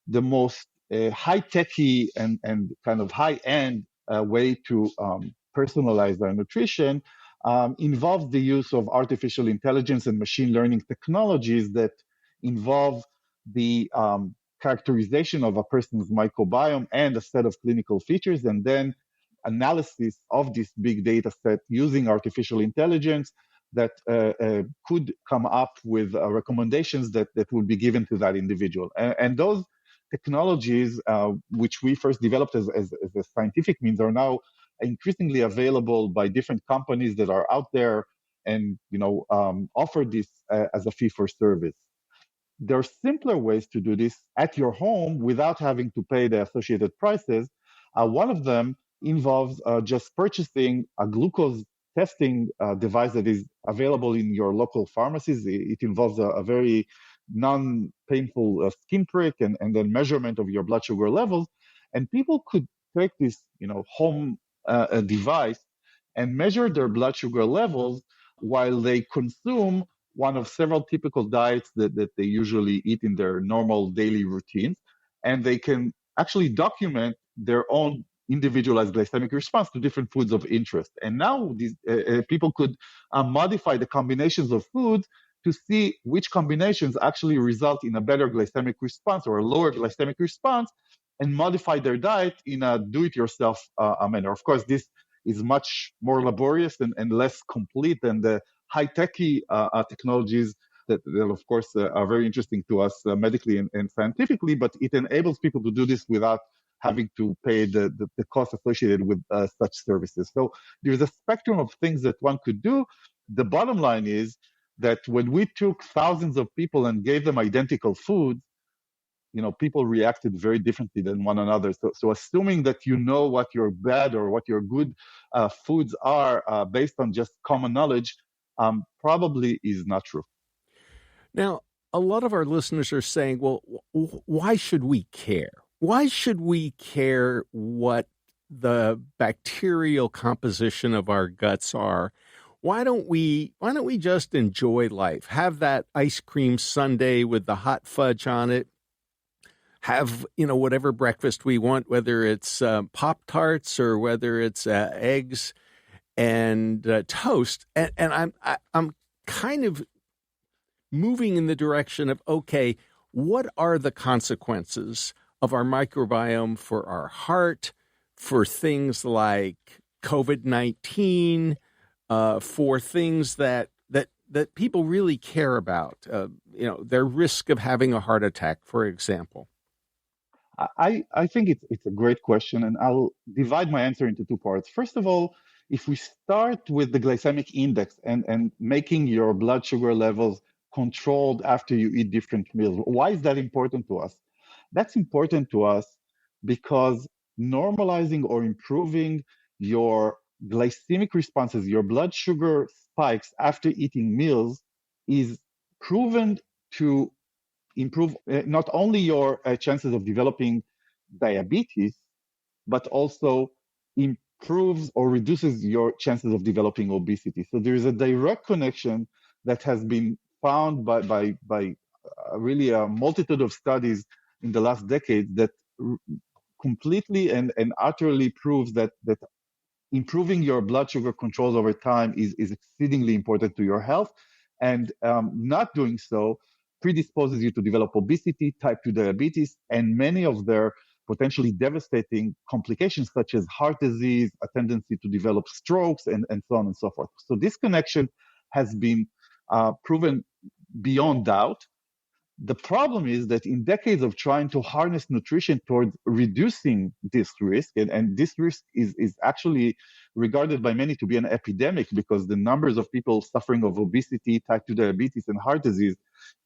[SPEAKER 3] The most high-techy and kind of high-end way to personalize our nutrition involves the use of artificial intelligence and machine learning technologies that involve the characterization of a person's microbiome and a set of clinical features, and then analysis of this big data set using artificial intelligence that could come up with recommendations that will be given to that individual. And those technologies, which we first developed as a scientific means, are now increasingly available by different companies that are out there and offer this as a fee for service. There are simpler ways to do this at your home without having to pay the associated prices. One of them involves just purchasing a glucose testing device that is available in your local pharmacies. It involves a very non-painful skin prick and then measurement of your blood sugar levels. And people could take this home device and measure their blood sugar levels while they consume one of several typical diets that they usually eat in their normal daily routines. And they can actually document their own individualized glycemic response to different foods of interest. And now these people could modify the combinations of foods to see which combinations actually result in a better glycemic response or a lower glycemic response, and modify their diet in a do-it-yourself manner. Of course, this is much more laborious and less complete than the high-techy technologies that of course, are very interesting to us medically and scientifically, but it enables people to do this without having to pay the cost associated with such services. So there's a spectrum of things that one could do. The bottom line is that when we took thousands of people and gave them identical foods, people reacted very differently than one another. So assuming that what your bad or what your good foods are based on just common knowledge probably is not true.
[SPEAKER 1] Now, a lot of our listeners are saying, well, why should we care? Why should we care what the bacterial composition of our guts are? Why don't we just enjoy life? Have that ice cream sundae with the hot fudge on it. Have, whatever breakfast we want, whether it's Pop-Tarts or whether it's eggs and toast. And I'm kind of moving in the direction of, okay, what are the consequences of our microbiome for our heart, for things like COVID-19, for things that people really care about? Their risk of having a heart attack, for example.
[SPEAKER 3] I think it's a great question, and I'll divide my answer into two parts. First of all, if we start with the glycemic index and making your blood sugar levels controlled after you eat different meals, why is that important to us? That's important to us because normalizing or improving your glycemic responses, your blood sugar spikes after eating meals, is proven to improve not only your chances of developing diabetes, but also improves or reduces your chances of developing obesity. So there is a direct connection that has been found by really a multitude of studies in the last decade that completely and utterly proves that improving your blood sugar controls over time is exceedingly important to your health. And not doing so predisposes you to develop obesity, type 2 diabetes, and many of their potentially devastating complications, such as heart disease, a tendency to develop strokes, and so on and so forth. So this connection has been proven beyond doubt. The problem is that in decades of trying to harness nutrition towards reducing this risk, and this risk is actually regarded by many to be an epidemic because the numbers of people suffering of obesity, type 2 diabetes, and heart disease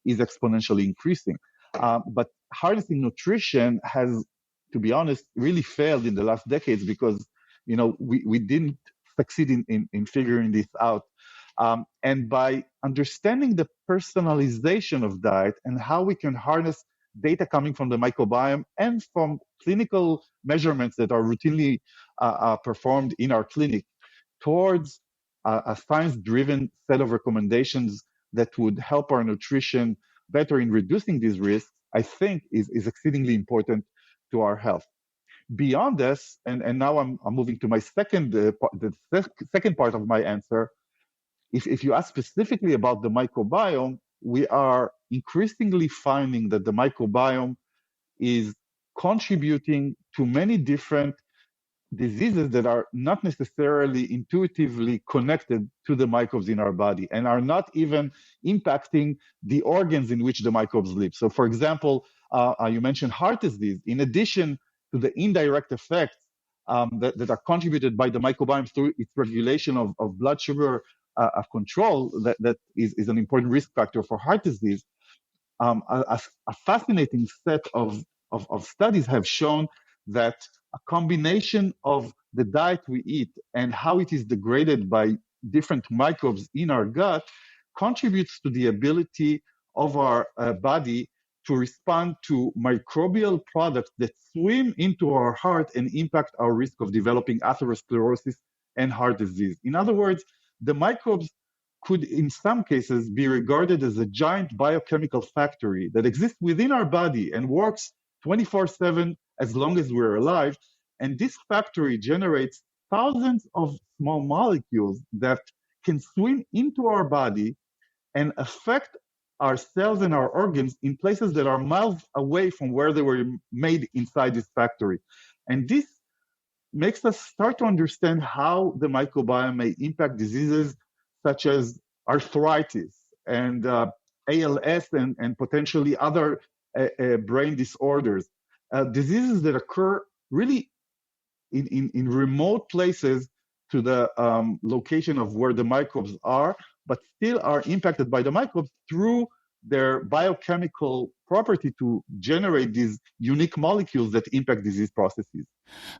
[SPEAKER 3] is exponentially increasing. But harnessing nutrition has, to be honest, really failed in the last decades because we didn't succeed in figuring this out. And by understanding the personalization of diet and how we can harness data coming from the microbiome and from clinical measurements that are routinely performed in our clinic towards a science-driven set of recommendations that would help our nutrition better in reducing these risks, I think is exceedingly important to our health. Beyond this, and now I'm moving to my second part of my answer. If you ask specifically about the microbiome, we are increasingly finding that the microbiome is contributing to many different diseases that are not necessarily intuitively connected to the microbes in our body and are not even impacting the organs in which the microbes live. So, for example, you mentioned heart disease. In addition to the indirect effects that are contributed by the microbiome through its regulation of blood sugar control, that is an important risk factor for heart disease. A fascinating set of studies have shown that a combination of the diet we eat and how it is degraded by different microbes in our gut contributes to the ability of our body to respond to microbial products that swim into our heart and impact our risk of developing atherosclerosis and heart disease. In other words, the microbes could, in some cases, be regarded as a giant biochemical factory that exists within our body and works 24/7 as long as we're alive. And this factory generates thousands of small molecules that can swim into our body and affect our cells and our organs in places that are miles away from where they were made inside this factory. And this makes us start to understand how the microbiome may impact diseases such as arthritis and ALS and potentially other brain disorders, diseases that occur really in remote places to the location of where the microbes are, but still are impacted by the microbes through their biochemical property to generate these unique molecules that impact disease processes.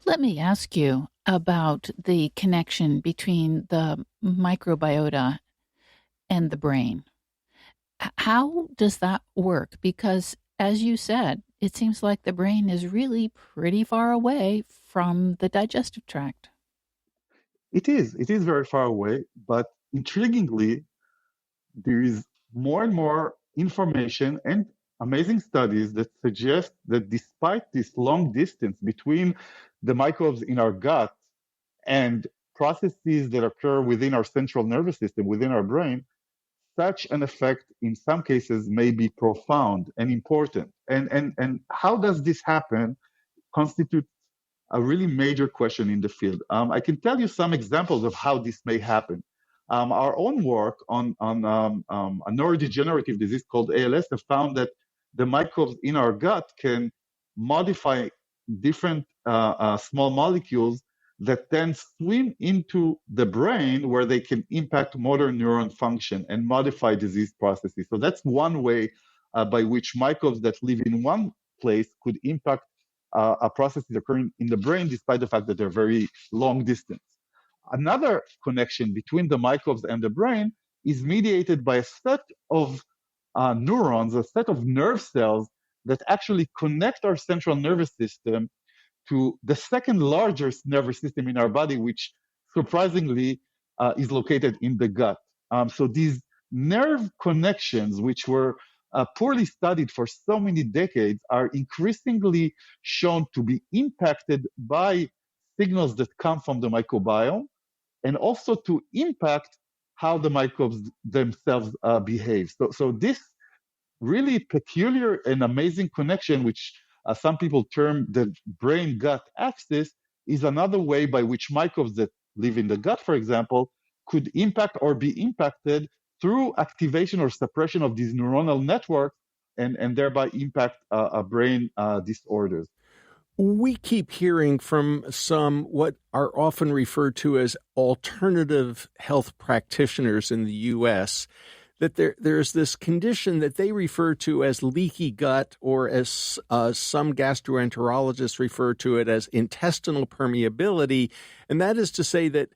[SPEAKER 2] Let me ask you about the connection between the microbiota and the brain. How does that work? Because, as you said, it seems like the brain is really pretty far away from the digestive tract.
[SPEAKER 3] It is very far away, but intriguingly, there is more and more information and amazing studies that suggest that despite this long distance between the microbes in our gut and processes that occur within our central nervous system, within our brain, such an effect in some cases may be profound and important. And how does this happen constitutes a really major question in the field. I can tell you some examples of how this may happen. Our own work on a neurodegenerative disease called ALS have found that the microbes in our gut can modify different small molecules that then swim into the brain where they can impact motor neuron function and modify disease processes. So that's one way by which microbes that live in one place could impact a process occurring in the brain, despite the fact that they're very long distance. Another connection between the microbes and the brain is mediated by a set of neurons, a set of nerve cells that actually connect our central nervous system to the second largest nervous system in our body, which surprisingly is located in the gut. So these nerve connections, which were poorly studied for so many decades, are increasingly shown to be impacted by signals that come from the microbiome, and also to impact how the microbes themselves behave. So this really peculiar and amazing connection, which some people term the brain-gut axis, is another way by which microbes that live in the gut, for example, could impact or be impacted through activation or suppression of these neuronal networks, and thereby impact brain disorders.
[SPEAKER 1] We keep hearing from some what are often referred to as alternative health practitioners in the U.S. that there's this condition that they refer to as leaky gut, or as some gastroenterologists refer to it as intestinal permeability, and that is to say that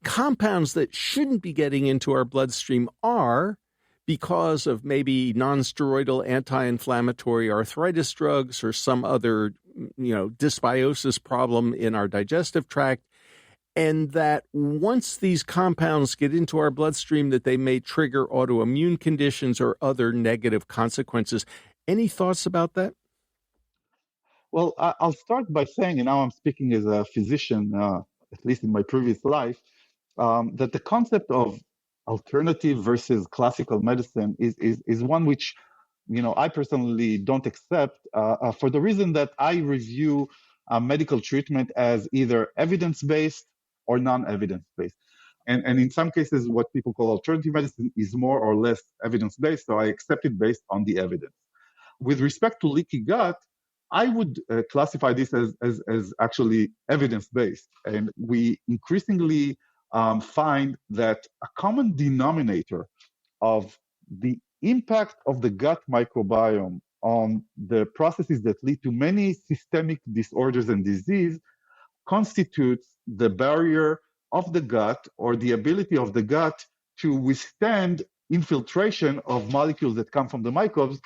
[SPEAKER 1] compounds that shouldn't be getting into our bloodstream are, because of maybe non-steroidal anti-inflammatory arthritis drugs or some other, dysbiosis problem in our digestive tract, and that once these compounds get into our bloodstream, that they may trigger autoimmune conditions or other negative consequences. Any thoughts about that?
[SPEAKER 3] Well, I'll start by saying, and now I'm speaking as a physician, at least in my previous life, that the concept of alternative versus classical medicine is one which, I personally don't accept for the reason that I review medical treatment as either evidence-based or non-evidence-based. And in some cases, what people call alternative medicine is more or less evidence-based, so I accept it based on the evidence. With respect to leaky gut, I would classify this as actually evidence-based. And we increasingly find that a common denominator of the impact of the gut microbiome on the processes that lead to many systemic disorders and disease constitutes the barrier of the gut, or the ability of the gut to withstand infiltration of molecules that come from the microbes,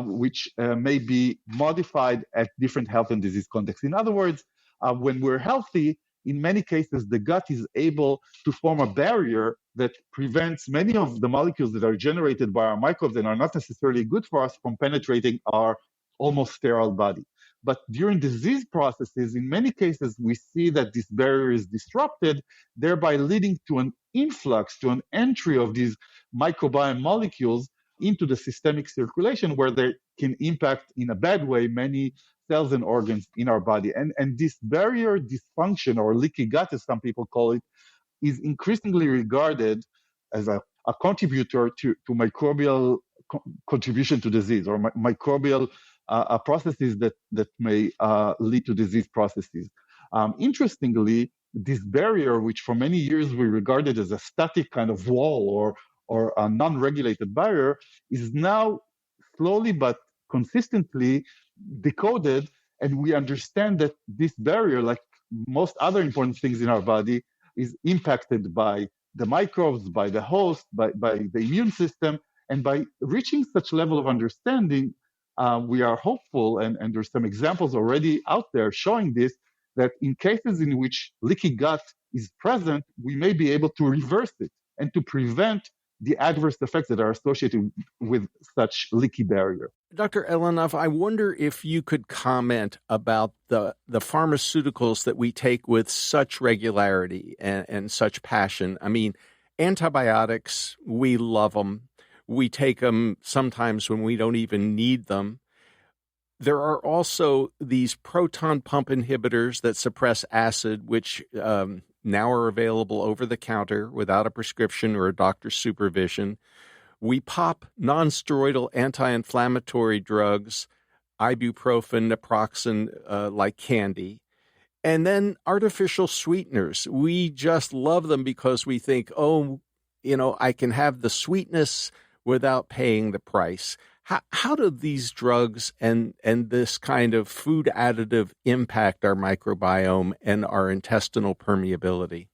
[SPEAKER 3] which may be modified at different health and disease contexts. In other words, when we're healthy, in many cases, the gut is able to form a barrier that prevents many of the molecules that are generated by our microbes and are not necessarily good for us from penetrating our almost sterile body. But during disease processes, in many cases, we see that this barrier is disrupted, thereby leading to an influx, to an entry of these microbiome molecules into the systemic circulation, where they can impact in a bad way many cells and organs in our body. And this barrier dysfunction, or leaky gut, as some people call it, is increasingly regarded as a contributor to microbial contribution to disease, or microbial processes that may lead to disease processes. Interestingly, this barrier, which for many years we regarded as a static kind of wall or a non-regulated barrier, is now slowly but consistently decoded, and we understand that this barrier, like most other important things in our body, is impacted by the microbes, by the host, by the immune system. And by reaching such level of understanding, we are hopeful, and there's some examples already out there showing this, that in cases in which leaky gut is present, we may be able to reverse it and to prevent the adverse effects that are associated with such leaky barrier.
[SPEAKER 1] Dr. Elenov, I wonder if you could comment about the pharmaceuticals that we take with such regularity and such passion. I mean, antibiotics, we love them. We take them sometimes when we don't even need them. There are also these proton pump inhibitors that suppress acid, which now are available over the counter without a prescription or a doctor's supervision. We pop nonsteroidal anti-inflammatory drugs, ibuprofen, naproxen, like candy. And then artificial sweeteners. We just love them because we think, oh, I can have the sweetness without paying the price. How do these drugs and this kind of food additive impact our microbiome and our intestinal permeability?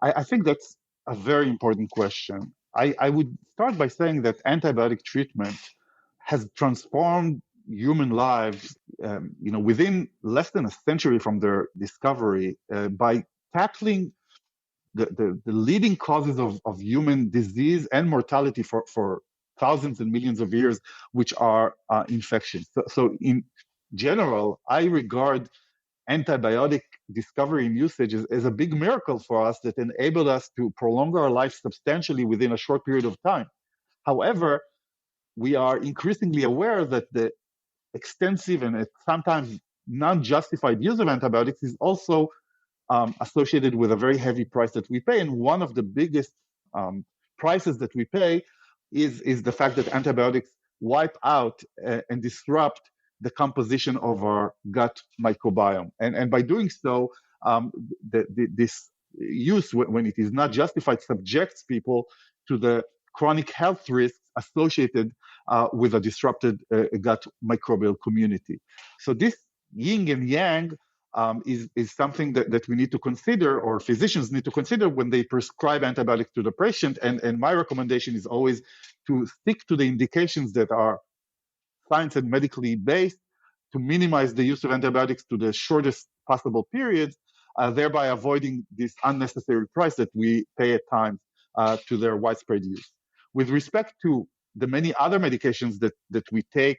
[SPEAKER 3] I think that's a very important question. I would start by saying that antibiotic treatment has transformed human lives, within less than a century from their discovery, by tackling the leading causes of human disease and mortality for thousands and millions of years, which are infections. So in general, I regard antibiotic discovery and usage is a big miracle for us that enabled us to prolong our life substantially within a short period of time. However, we are increasingly aware that the extensive and sometimes non-justified use of antibiotics is also associated with a very heavy price that we pay. And one of the biggest prices that we pay is the fact that antibiotics wipe out and disrupt the composition of our gut microbiome. And by doing so, this use, when it is not justified, subjects people to the chronic health risks associated with a disrupted gut microbial community. So this yin and yang is something that we need to consider, or physicians need to consider when they prescribe antibiotics to the patient. And my recommendation is always to stick to the indications that are science and medically based, to minimize the use of antibiotics to the shortest possible periods, thereby avoiding this unnecessary price that we pay at times to their widespread use. With respect to the many other medications that we take,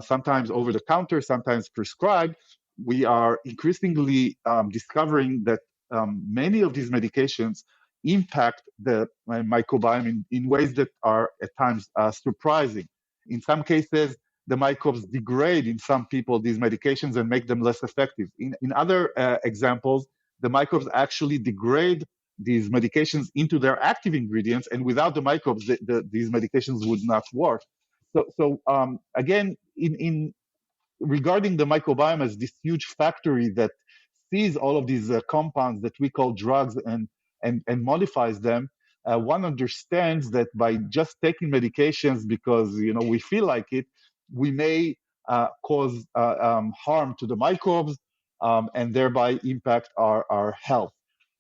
[SPEAKER 3] sometimes over the counter, sometimes prescribed, we are increasingly discovering that many of these medications impact the microbiome in ways that are at times surprising. In some cases, the microbes degrade in some people these medications and make them less effective. In other examples, the microbes actually degrade these medications into their active ingredients, and without the microbes, these medications would not work. So again, in regarding the microbiome as this huge factory that sees all of these compounds that we call drugs and modifies them, one understands that by just taking medications because we feel like it, we may cause harm to the microbes and thereby impact our health.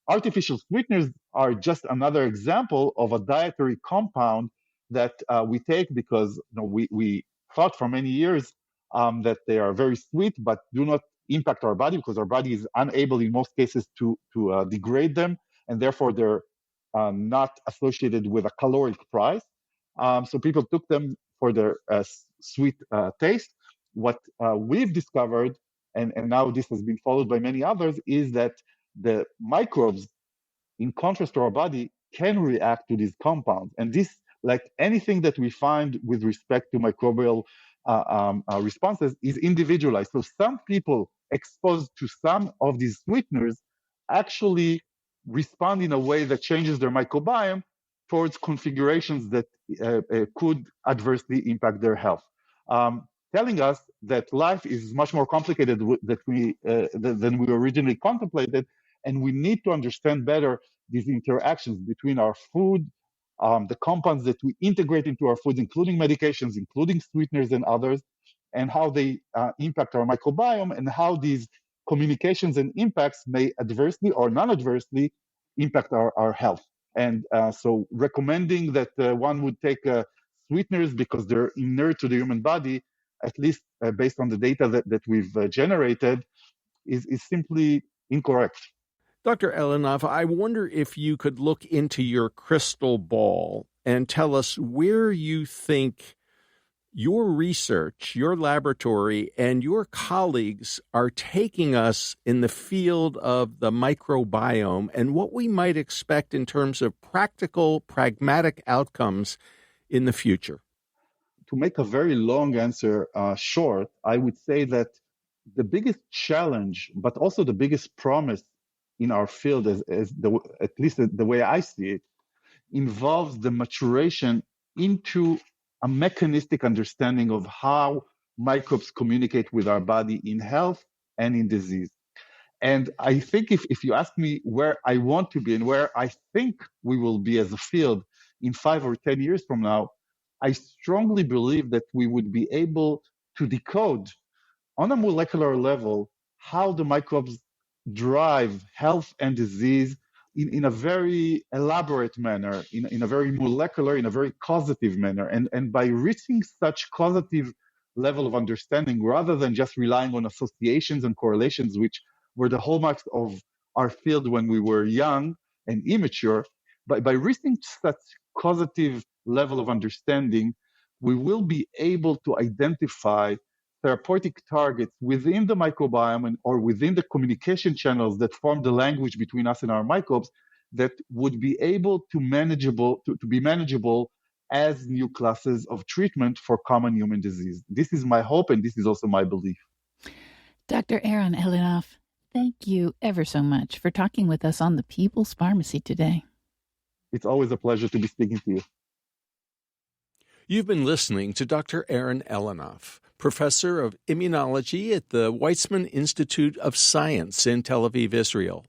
[SPEAKER 3] Artificial sweeteners are just another example of a dietary compound that we take because we thought for many years that they are very sweet but do not impact our body because our body is unable in most cases to degrade them, and therefore they're not associated with a caloric price. So people took them for their sweet taste. What we've discovered, and now this has been followed by many others, is that the microbes, in contrast to our body, can react to these compounds. And this, like anything that we find with respect to microbial responses, is individualized. So some people exposed to some of these sweeteners actually respond in a way that changes their microbiome towards configurations that could adversely impact their health. Telling us that life is much more complicated than we originally contemplated, and we need to understand better these interactions between our food, the compounds that we integrate into our food, including medications, including sweeteners and others, and how they impact our microbiome, and how these communications and impacts may adversely or non-adversely impact our health. And so recommending that one would take sweeteners because they're inert to the human body, at least based on the data that we've generated, is simply incorrect.
[SPEAKER 1] Dr. Elenov, I wonder if you could look into your crystal ball and tell us where you think your research, your laboratory, and your colleagues are taking us in the field of the microbiome and what we might expect in terms of practical, pragmatic outcomes in the future.
[SPEAKER 3] To make a very long answer short, I would say that the biggest challenge, but also the biggest promise in our field, at least the way I see it, involves the maturation into a mechanistic understanding of how microbes communicate with our body in health and in disease. And I think if you ask me where I want to be and where I think we will be as a field in 5 or 10 years from now, I strongly believe that we would be able to decode on a molecular level how the microbes drive health and disease in a very elaborate manner, in a very molecular, in a very causative manner. And by reaching such causative level of understanding, rather than just relying on associations and correlations, which were the hallmarks of our field when we were young and immature, by reaching such causative level of understanding, we will be able to identify therapeutic targets within the microbiome or within the communication channels that form the language between us and our microbes that would be able to be manageable as new classes of treatment for common human disease. This is my hope, and this is also my belief.
[SPEAKER 2] Dr. Aaron Elinoff, thank you ever so much for talking with us on the People's Pharmacy today.
[SPEAKER 3] It's always a pleasure to be speaking to you.
[SPEAKER 1] You've been listening to Dr. Aaron Elinoff, professor of immunology at the Weizmann Institute of Science in Tel Aviv, Israel.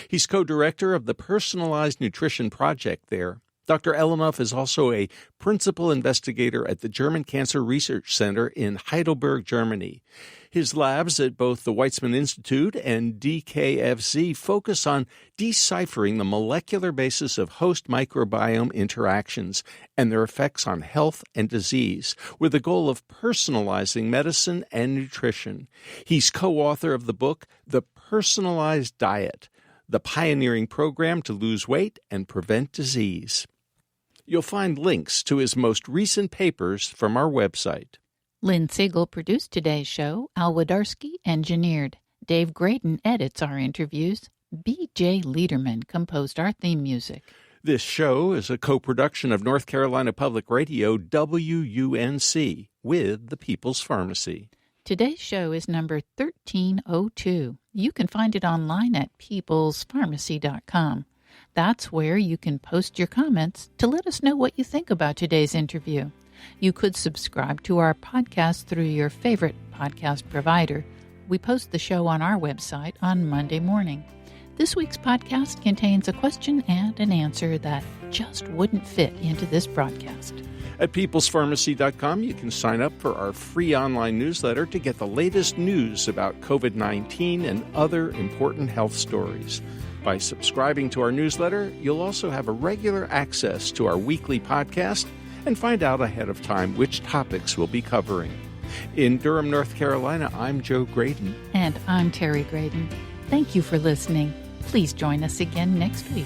[SPEAKER 1] He's co-director of the Personalized Nutrition Project there. Dr. Elinoff is also a principal investigator at the German Cancer Research Center in Heidelberg, Germany. His labs at both the Weizmann Institute and DKFZ focus on deciphering the molecular basis of host microbiome interactions and their effects on health and disease, with the goal of personalizing medicine and nutrition. He's co-author of the book, The Personalized Diet, the pioneering program to lose weight and prevent disease. You'll find links to his most recent papers from our website.
[SPEAKER 2] Lynn Siegel produced today's show. Al Wadarski engineered. Dave Graydon edits our interviews. B.J. Liederman composed our theme music.
[SPEAKER 1] This show is a co-production of North Carolina Public Radio, WUNC, with the People's Pharmacy.
[SPEAKER 2] Today's show is number 1302. You can find it online at peoplespharmacy.com. That's where you can post your comments to let us know what you think about today's interview. You could subscribe to our podcast through your favorite podcast provider. We post the show on our website on Monday morning. This week's podcast contains a question and an answer that just wouldn't fit into this broadcast.
[SPEAKER 1] At peoplespharmacy.com, you can sign up for our free online newsletter to get the latest news about COVID-19 and other important health stories. By subscribing to our newsletter, you'll also have a regular access to our weekly podcast and find out ahead of time which topics we'll be covering. In Durham, North Carolina, I'm Joe Graydon.
[SPEAKER 2] And I'm Terry Graydon. Thank you for listening. Please join us again next week.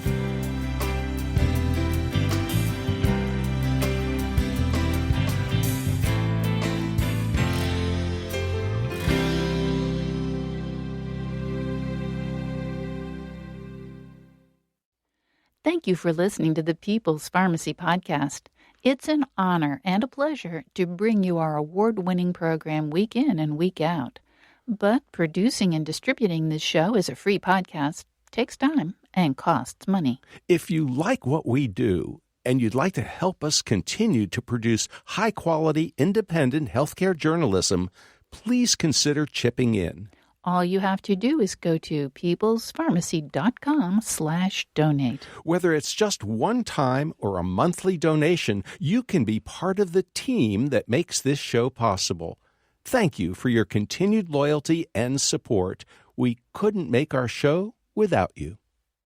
[SPEAKER 2] Thank you for listening to the People's Pharmacy Podcast. It's an honor and a pleasure to bring you our award-winning program week in and week out. But producing and distributing this show as a free podcast takes time and costs money.
[SPEAKER 1] If you like what we do and you'd like to help us continue to produce high-quality, independent healthcare journalism, please consider chipping in.
[SPEAKER 2] All you have to do is go to peoplespharmacy.com/donate.
[SPEAKER 1] Whether it's just one time or a monthly donation, you can be part of the team that makes this show possible. Thank you for your continued loyalty and support. We couldn't make our show without you.